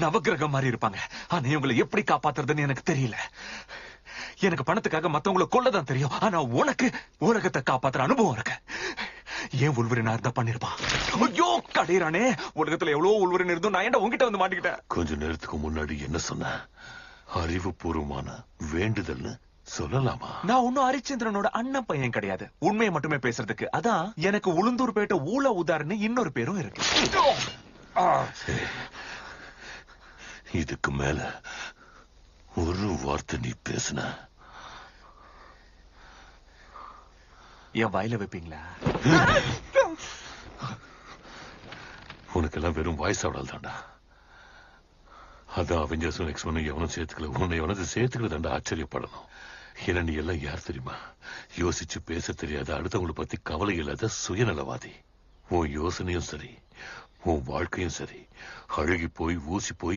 நவகிரகம் மாதிரி இருப்பாங்க. ஆனா இவங்களை எப்படி காப்பாத்துறதுன்னு எனக்கு தெரியல. எனக்கு பணத்துக்காக மத்தவங்களை கொல்லதான் தெரியும். ஆனா உனக்கு உலகத்தை காப்பாத்துற அனுபவம் இருக்கு. ஏன் உள்வரினா இருந்தா பண்ணிருப்பான். ஐயோ கடையிறானே, உலகத்துல எவ்வளவு உள்வரின் இருந்தும் நான் ஏன்டா உங்ககிட்ட வந்து மாட்டிக்கிட்டேன். கொஞ்ச நேரத்துக்கு முன்னாடி என்ன சொன்ன? அறிவுபூர்வமான வேண்டுதல்னு சொல்லலாமா? நான் ஒன்னும் ஹரிச்சந்திரனோட அண்ணன் பையன் கிடையாது. உண்மையை மட்டுமே பேசுறதுக்கு. அதான் எனக்கு உளுந்தூர்பேட்டை ஊழ உதாரணு இன்னொரு பேரும் இருக்கு. இதுக்கு மேல ஒரு வார்த்தை நீ பேசுன என் வாயில வைப்பீங்களா? உனக்கெல்லாம் வெறும் வாய்ஸ் ஆவடால் தாண்டா. அதான் அவெஞ்சர்ஸும் எக்ஸ்மேனும் எவனும் சேர்த்துக்கல. உன்னை எவனது சேர்த்துக்கல தாண்டா ஆச்சரியப்படணும். ஏன்னா நீ எல்லாம் யார் தெரியுமா? யோசிச்சு பேச தெரியாத, அடுத்தவங்களை பத்தி கவலை இல்லாத சுயநலவாதி. உன் யோசனையும் சரி, உன் வாழ்க்கையும் சரி, அழுகி போய் ஊசி போய்